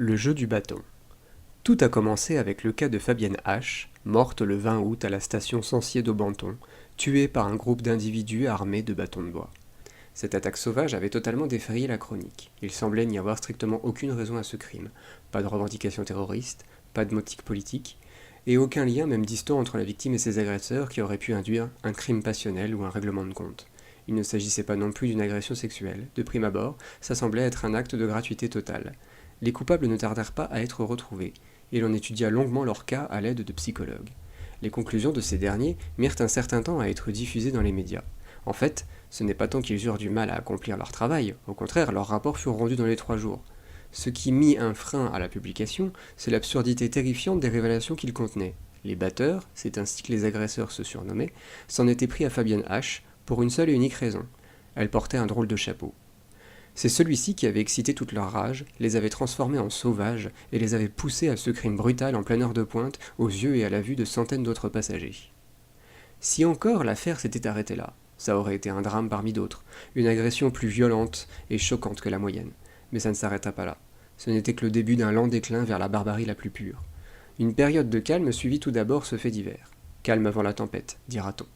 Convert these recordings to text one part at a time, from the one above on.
Le jeu du bâton. Tout a commencé avec le cas de Fabienne H., morte le 20 août à la station Sancier d'Aubenton, tuée par un groupe d'individus armés de bâtons de bois. Cette attaque sauvage avait totalement défrayé la chronique. Il semblait n'y avoir strictement aucune raison à ce crime. Pas de revendication terroriste, pas de motif politique, et aucun lien même distant entre la victime et ses agresseurs qui aurait pu induire un crime passionnel ou un règlement de compte. Il ne s'agissait pas non plus d'une agression sexuelle. De prime abord, ça semblait être un acte de gratuité totale. Les coupables ne tardèrent pas à être retrouvés, et l'on étudia longuement leur cas à l'aide de psychologues. Les conclusions de ces derniers mirent un certain temps à être diffusées dans les médias. En fait, ce n'est pas tant qu'ils eurent du mal à accomplir leur travail, au contraire, leurs rapports furent rendus dans les 3 jours. Ce qui mit un frein à la publication, c'est l'absurdité terrifiante des révélations qu'ils contenaient. Les batteurs, c'est ainsi que les agresseurs se surnommaient, s'en étaient pris à Fabienne H. pour une seule et unique raison. Elle portait un drôle de chapeau. C'est celui-ci qui avait excité toute leur rage, les avait transformés en sauvages et les avait poussés à ce crime brutal en pleine heure de pointe, aux yeux et à la vue de centaines d'autres passagers. Si encore l'affaire s'était arrêtée là, ça aurait été un drame parmi d'autres, une agression plus violente et choquante que la moyenne. Mais ça ne s'arrêta pas là. Ce n'était que le début d'un lent déclin vers la barbarie la plus pure. Une période de calme suivit tout d'abord ce fait divers. Calme avant la tempête, dira-t-on.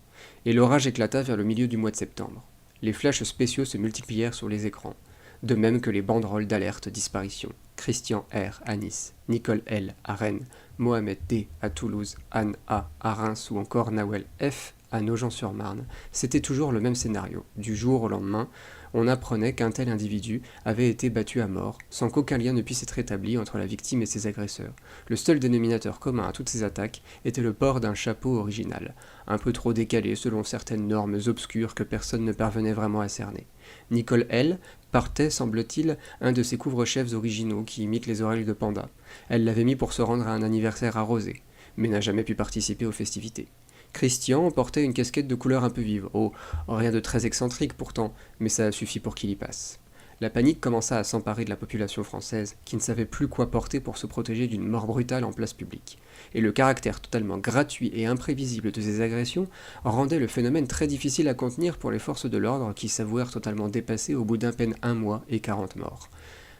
Et l'orage éclata vers le milieu du mois de septembre. Les flashs spéciaux se multiplièrent sur les écrans, de même que les banderoles d'alerte disparition. Christian R. à Nice, Nicole L. à Rennes, Mohamed D. à Toulouse, Anne A. à Reims ou encore Nawel F. à Nogent-sur-Marne. C'était toujours le même scénario. Du jour au lendemain, on apprenait qu'un tel individu avait été battu à mort, sans qu'aucun lien ne puisse être établi entre la victime et ses agresseurs. Le seul dénominateur commun à toutes ces attaques était le port d'un chapeau original, un peu trop décalé selon certaines normes obscures que personne ne parvenait vraiment à cerner. Nicole L. portait, semble-t-il, un de ces couvre-chefs originaux qui imitent les oreilles de panda. Elle l'avait mis pour se rendre à un anniversaire arrosé, mais n'a jamais pu participer aux festivités. Christian portait une casquette de couleur un peu vive. Oh, rien de très excentrique pourtant, mais ça a suffi pour qu'il y passe. La panique commença à s'emparer de la population française, qui ne savait plus quoi porter pour se protéger d'une mort brutale en place publique. Et le caractère totalement gratuit et imprévisible de ces agressions rendait le phénomène très difficile à contenir pour les forces de l'ordre qui s'avouèrent totalement dépassées au bout d'à peine 1 mois et 40 morts.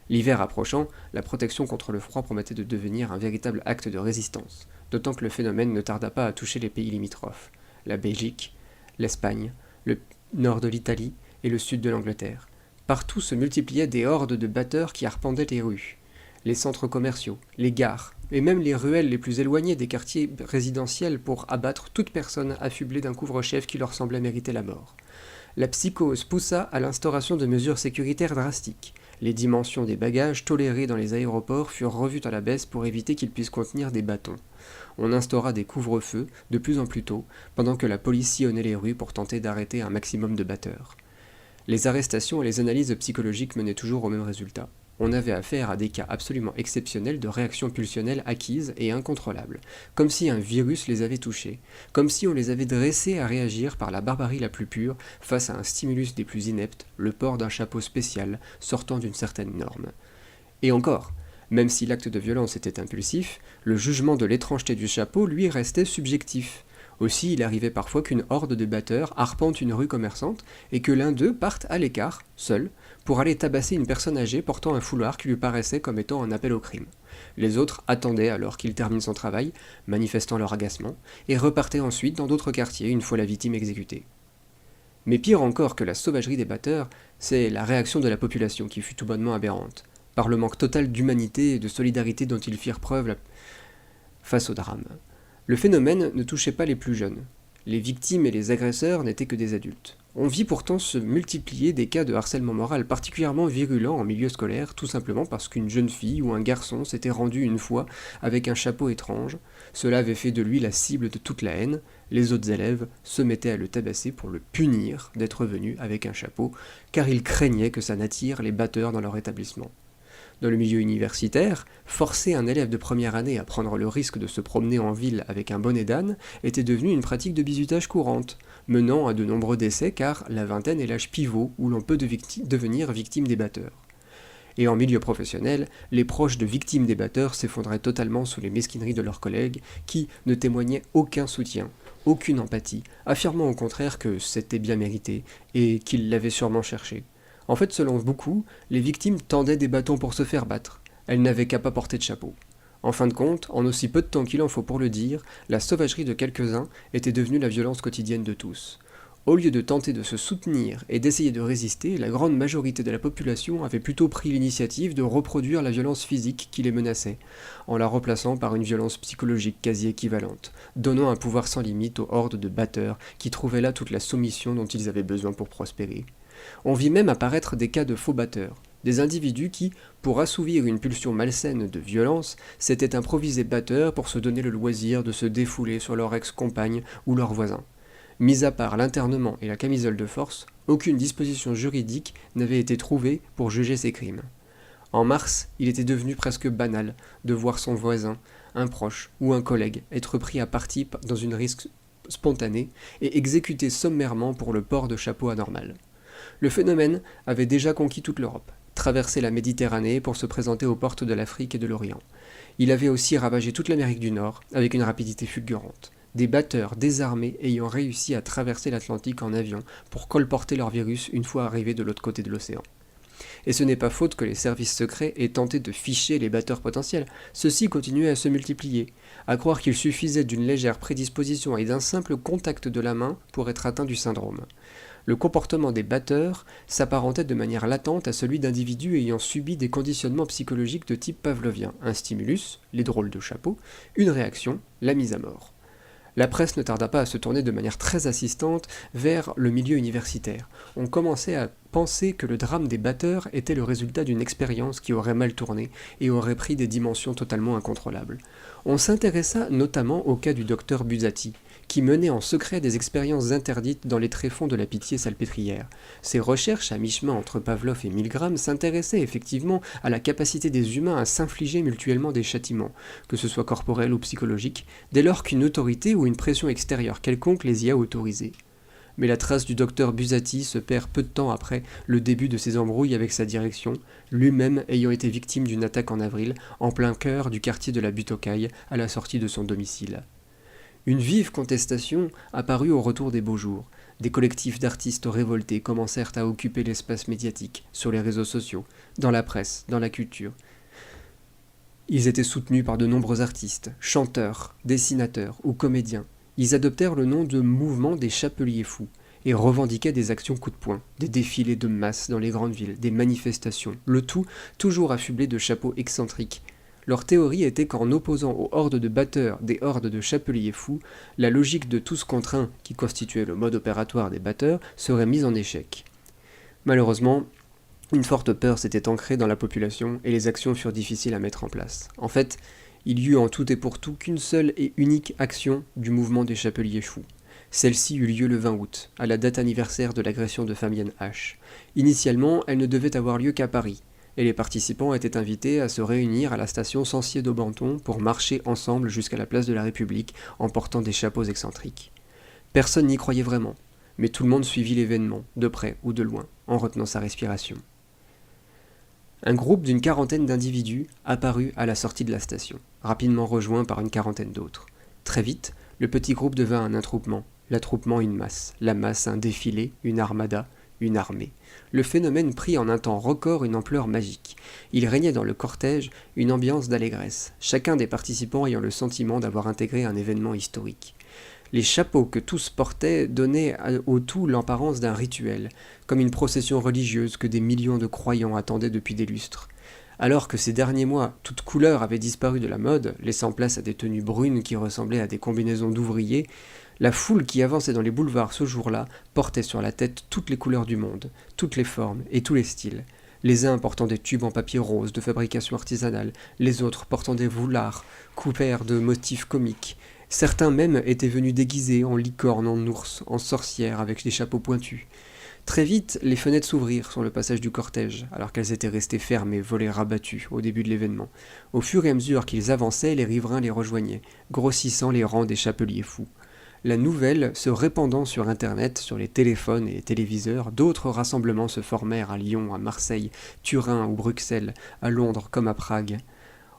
L'hiver approchant, la protection contre le froid promettait de devenir un véritable acte de résistance, d'autant que le phénomène ne tarda pas à toucher les pays limitrophes, la Belgique, l'Espagne, le nord de l'Italie et le sud de l'Angleterre. Partout se multipliaient des hordes de batteurs qui arpentaient les rues, les centres commerciaux, les gares, et même les ruelles les plus éloignées des quartiers résidentiels pour abattre toute personne affublée d'un couvre-chef qui leur semblait mériter la mort. La psychose poussa à l'instauration de mesures sécuritaires drastiques. Les dimensions des bagages tolérés dans les aéroports furent revues à la baisse pour éviter qu'ils puissent contenir des bâtons. On instaura des couvre-feux de plus en plus tôt, pendant que la police sillonnait les rues pour tenter d'arrêter un maximum de batteurs. Les arrestations et les analyses psychologiques menaient toujours au même résultat. On avait affaire à des cas absolument exceptionnels de réactions pulsionnelles acquises et incontrôlables, comme si un virus les avait touchés, comme si on les avait dressés à réagir par la barbarie la plus pure face à un stimulus des plus ineptes, le port d'un chapeau spécial sortant d'une certaine norme. Et encore, même si l'acte de violence était impulsif, le jugement de l'étrangeté du chapeau, lui, restait subjectif. Aussi, il arrivait parfois qu'une horde de batteurs arpente une rue commerçante et que l'un d'eux parte à l'écart, seul, pour aller tabasser une personne âgée portant un foulard qui lui paraissait comme étant un appel au crime. Les autres attendaient alors qu'il termine son travail, manifestant leur agacement, et repartaient ensuite dans d'autres quartiers une fois la victime exécutée. Mais pire encore que la sauvagerie des batteurs, c'est la réaction de la population qui fut tout bonnement aberrante, par le manque total d'humanité et de solidarité dont ils firent preuve face au drame. Le phénomène ne touchait pas les plus jeunes. Les victimes et les agresseurs n'étaient que des adultes. On vit pourtant se multiplier des cas de harcèlement moral particulièrement virulents en milieu scolaire, tout simplement parce qu'une jeune fille ou un garçon s'était rendu une fois avec un chapeau étrange. Cela avait fait de lui la cible de toute la haine. Les autres élèves se mettaient à le tabasser pour le punir d'être venu avec un chapeau, car ils craignaient que ça n'attire les batteurs dans leur établissement. Dans le milieu universitaire, forcer un élève de première année à prendre le risque de se promener en ville avec un bonnet d'âne était devenu une pratique de bizutage courante, menant à de nombreux décès car la vingtaine est l'âge pivot où l'on peut devenir victime des batteurs. Et en milieu professionnel, les proches de victimes des batteurs s'effondraient totalement sous les mesquineries de leurs collègues qui ne témoignaient aucun soutien, aucune empathie, affirmant au contraire que c'était bien mérité et qu'ils l'avaient sûrement cherché. En fait, selon beaucoup, les victimes tendaient des bâtons pour se faire battre, Elle n'avait qu'à pas porter de chapeau. En fin de compte, en aussi peu de temps qu'il en faut pour le dire, la sauvagerie de quelques-uns était devenue la violence quotidienne de tous. Au lieu de tenter de se soutenir et d'essayer de résister, la grande majorité de la population avait plutôt pris l'initiative de reproduire la violence physique qui les menaçait, en la remplaçant par une violence psychologique quasi équivalente, donnant un pouvoir sans limite aux hordes de batteurs qui trouvaient là toute la soumission dont ils avaient besoin pour prospérer. On vit même apparaître des cas de faux batteurs, des individus qui, pour assouvir une pulsion malsaine de violence, s'étaient improvisés batteurs pour se donner le loisir de se défouler sur leur ex-compagne ou leurs voisins. Mis à part l'internement et la camisole de force, aucune disposition juridique n'avait été trouvée pour juger ces crimes. En mars, il était devenu presque banal de voir son voisin, un proche ou un collègue être pris à partie dans une risque spontanée et exécuté sommairement pour le port de chapeau anormal. Le phénomène avait déjà conquis toute l'Europe, traversé la Méditerranée pour se présenter aux portes de l'Afrique et de l'Orient. Il avait aussi ravagé toute l'Amérique du Nord avec une rapidité fulgurante. Des batteurs désarmés ayant réussi à traverser l'Atlantique en avion pour colporter leur virus une fois arrivés de l'autre côté de l'océan. Et ce n'est pas faute que les services secrets aient tenté de ficher les batteurs potentiels, ceux-ci continuaient à se multiplier, à croire qu'il suffisait d'une légère prédisposition et d'un simple contact de la main pour être atteint du syndrome. Le comportement des batteurs s'apparentait de manière latente à celui d'individus ayant subi des conditionnements psychologiques de type pavlovien, un stimulus, les drôles de chapeaux, une réaction, la mise à mort. La presse ne tarda pas à se tourner de manière très assistante vers le milieu universitaire. On commençait à penser que le drame des batteurs était le résultat d'une expérience qui aurait mal tourné et aurait pris des dimensions totalement incontrôlables. On s'intéressa notamment au cas du docteur Buzzati, qui menait en secret des expériences interdites dans les tréfonds de la Pitié salpêtrière. Ses recherches, à mi-chemin entre Pavlov et Milgram, s'intéressaient effectivement à la capacité des humains à s'infliger mutuellement des châtiments, que ce soit corporels ou psychologiques, dès lors qu'une autorité ou une pression extérieure quelconque les y a autorisés. Mais la trace du docteur Buzzati se perd peu de temps après le début de ses embrouilles avec sa direction, lui-même ayant été victime d'une attaque en avril, en plein cœur du quartier de la Butte aux Cailles, à la sortie de son domicile. Une vive contestation apparut au retour des beaux jours. Des collectifs d'artistes révoltés commencèrent à occuper l'espace médiatique, sur les réseaux sociaux, dans la presse, dans la culture. Ils étaient soutenus par de nombreux artistes, chanteurs, dessinateurs ou comédiens. Ils adoptèrent le nom de mouvement des chapeliers fous et revendiquaient des actions coup de poing, des défilés de masse dans les grandes villes, des manifestations, le tout toujours affublé de chapeaux excentriques. Leur théorie était qu'en opposant aux hordes de batteurs des hordes de chapeliers fous, la logique de tous contre un, qui constituait le mode opératoire des batteurs, serait mise en échec. Malheureusement, une forte peur s'était ancrée dans la population et les actions furent difficiles à mettre en place. En fait, il y eut en tout et pour tout qu'une seule et unique action du mouvement des chapeliers fous. Celle-ci eut lieu le 20 août, à la date anniversaire de l'agression de Fabienne H. Initialement, elle ne devait avoir lieu qu'à Paris, et les participants étaient invités à se réunir à la station Censier-d'Aubenton pour marcher ensemble jusqu'à la place de la République en portant des chapeaux excentriques. Personne n'y croyait vraiment, mais tout le monde suivit l'événement, de près ou de loin, en retenant sa respiration. Un groupe d'une quarantaine d'individus apparut à la sortie de la station, rapidement rejoint par une quarantaine d'autres. Très vite, le petit groupe devint un attroupement, l'attroupement une masse, la masse un défilé, une armada, une armée. Le phénomène prit en un temps record une ampleur magique. Il régnait dans le cortège une ambiance d'allégresse, chacun des participants ayant le sentiment d'avoir intégré un événement historique. Les chapeaux que tous portaient donnaient au tout l'apparence d'un rituel, comme une procession religieuse que des millions de croyants attendaient depuis des lustres. Alors que ces derniers mois, toute couleur avait disparu de la mode, laissant place à des tenues brunes qui ressemblaient à des combinaisons d'ouvriers, la foule qui avançait dans les boulevards ce jour-là portait sur la tête toutes les couleurs du monde, toutes les formes et tous les styles. Les uns portant des tubes en papier rose de fabrication artisanale, les autres portant des foulards couverts de motifs comiques. Certains même étaient venus déguisés en licorne, en ours, en sorcière avec des chapeaux pointus. Très vite, les fenêtres s'ouvrirent sur le passage du cortège, alors qu'elles étaient restées fermées, volets rabattus au début de l'événement. Au fur et à mesure qu'ils avançaient, les riverains les rejoignaient, grossissant les rangs des chapeliers fous. La nouvelle se répandant sur Internet, sur les téléphones et les téléviseurs, d'autres rassemblements se formèrent à Lyon, à Marseille, Turin ou Bruxelles, à Londres comme à Prague.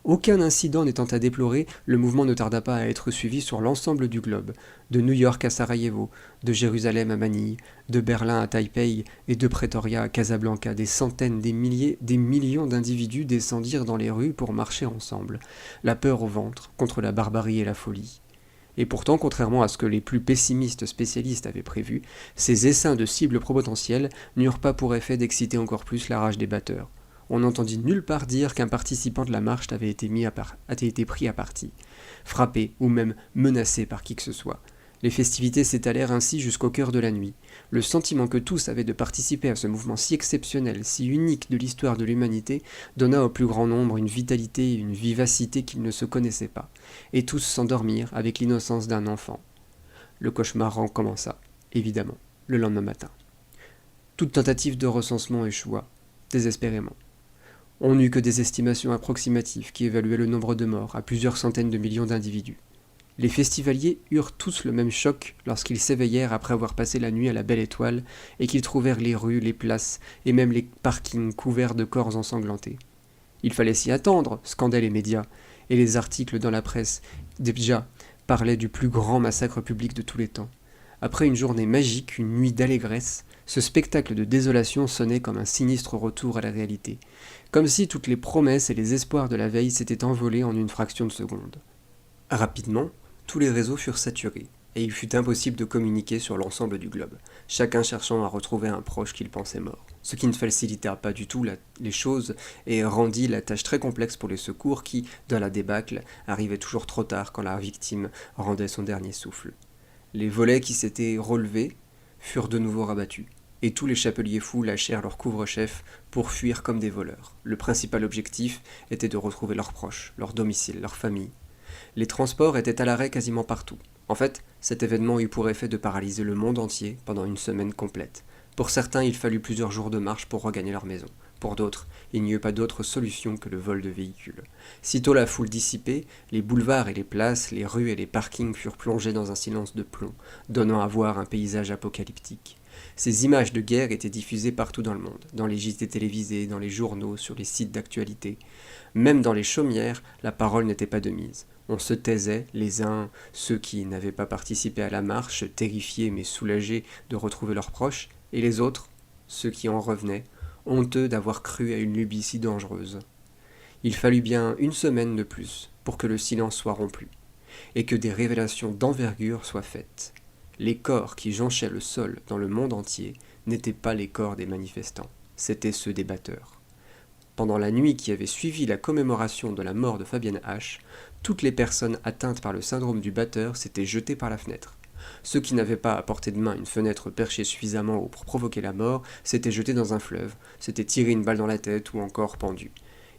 Aucun incident n'étant à déplorer, le mouvement ne tarda pas à être suivi sur l'ensemble du globe, de New York à Sarajevo, de Jérusalem à Manille, de Berlin à Taipei et de Pretoria à Casablanca. Des centaines, des milliers, des millions d'individus descendirent dans les rues pour marcher ensemble, la peur au ventre, contre la barbarie et la folie. Et pourtant, contrairement à ce que les plus pessimistes spécialistes avaient prévu, ces essaims de cibles potentielles n'eurent pas pour effet d'exciter encore plus la rage des batteurs. On n'entendit nulle part dire qu'un participant de la marche avait été pris à partie, frappé ou même menacé par qui que ce soit. Les festivités s'étalèrent ainsi jusqu'au cœur de la nuit. Le sentiment que tous avaient de participer à ce mouvement si exceptionnel, si unique de l'histoire de l'humanité, donna au plus grand nombre une vitalité et une vivacité qu'ils ne se connaissaient pas, et tous s'endormirent avec l'innocence d'un enfant. Le cauchemar recommença, évidemment, le lendemain matin. Toute tentative de recensement échoua, désespérément. On n'eut que des estimations approximatives qui évaluaient le nombre de morts à plusieurs centaines de millions d'individus. Les festivaliers eurent tous le même choc lorsqu'ils s'éveillèrent après avoir passé la nuit à la Belle Étoile et qu'ils trouvèrent les rues, les places et même les parkings couverts de corps ensanglantés. Il fallait s'y attendre, scandaient les médias, et les articles dans la presse déjà parlaient du plus grand massacre public de tous les temps. Après une journée magique, une nuit d'allégresse, ce spectacle de désolation sonnait comme un sinistre retour à la réalité, comme si toutes les promesses et les espoirs de la veille s'étaient envolés en une fraction de seconde. Rapidement, tous les réseaux furent saturés, et il fut impossible de communiquer sur l'ensemble du globe, chacun cherchant à retrouver un proche qu'il pensait mort, ce qui ne facilita pas du tout les choses et rendit la tâche très complexe pour les secours qui, dans la débâcle, arrivaient toujours trop tard quand la victime rendait son dernier souffle. Les volets qui s'étaient relevés furent de nouveau rabattus, et tous les chapeliers fous lâchèrent leur couvre-chef pour fuir comme des voleurs. Le principal objectif était de retrouver leurs proches, leur domicile, leur famille. Les transports étaient à l'arrêt quasiment partout. En fait, cet événement eut pour effet de paralyser le monde entier pendant une semaine complète. Pour certains, il fallut plusieurs jours de marche pour regagner leur maison. Pour d'autres, il n'y eut pas d'autre solution que le vol de véhicules. Sitôt la foule dissipée, les boulevards et les places, les rues et les parkings furent plongés dans un silence de plomb, donnant à voir un paysage apocalyptique. Ces images de guerre étaient diffusées partout dans le monde, dans les JT télévisés, dans les journaux, sur les sites d'actualité. Même dans les chaumières, la parole n'était pas de mise. On se taisait, les uns, ceux qui n'avaient pas participé à la marche, terrifiés mais soulagés de retrouver leurs proches, et les autres, ceux qui en revenaient, honteux d'avoir cru à une lubie si dangereuse. Il fallut bien une semaine de plus pour que le silence soit rompu, et que des révélations d'envergure soient faites. Les corps qui jonchaient le sol dans le monde entier n'étaient pas les corps des manifestants, c'étaient ceux des batteurs. Pendant la nuit qui avait suivi la commémoration de la mort de Fabienne H., toutes les personnes atteintes par le syndrome du batteur s'étaient jetées par la fenêtre. Ceux qui n'avaient pas à portée de main une fenêtre perchée suffisamment haut pour provoquer la mort s'étaient jetés dans un fleuve, s'étaient tirés une balle dans la tête ou encore pendus.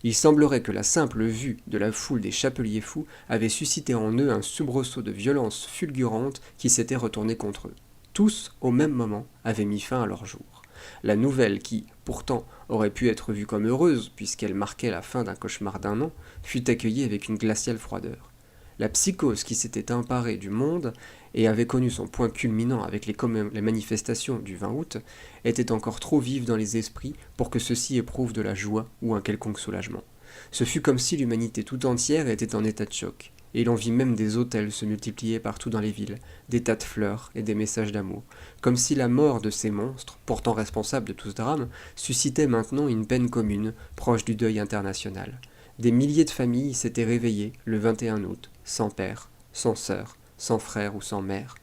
Il semblerait que la simple vue de la foule des chapeliers fous avait suscité en eux un soubresaut de violence fulgurante qui s'était retourné contre eux. Tous, au même moment, avaient mis fin à leur jour. La nouvelle qui, pourtant, aurait pu être vue comme heureuse, puisqu'elle marquait la fin d'un cauchemar d'un an, fut accueillie avec une glaciale froideur. La psychose qui s'était emparée du monde et avait connu son point culminant avec les manifestations du 20 août était encore trop vive dans les esprits pour que ceux-ci éprouvent de la joie ou un quelconque soulagement. Ce fut comme si l'humanité tout entière était en état de choc, et l'on vit même des autels se multiplier partout dans les villes, des tas de fleurs et des messages d'amour, comme si la mort de ces monstres, pourtant responsables de tout ce drame, suscitait maintenant une peine commune, proche du deuil international. Des milliers de familles s'étaient réveillées le 21 août, sans père, sans sœur, sans frère ou sans mère,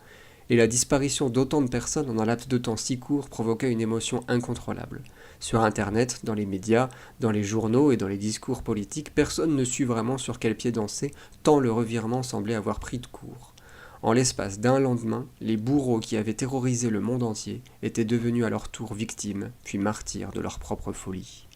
et la disparition d'autant de personnes en un laps de temps si court provoqua une émotion incontrôlable. Sur Internet, dans les médias, dans les journaux et dans les discours politiques, personne ne sut vraiment sur quel pied danser, tant le revirement semblait avoir pris de court. En l'espace d'un lendemain, les bourreaux qui avaient terrorisé le monde entier étaient devenus à leur tour victimes, puis martyrs de leur propre folie.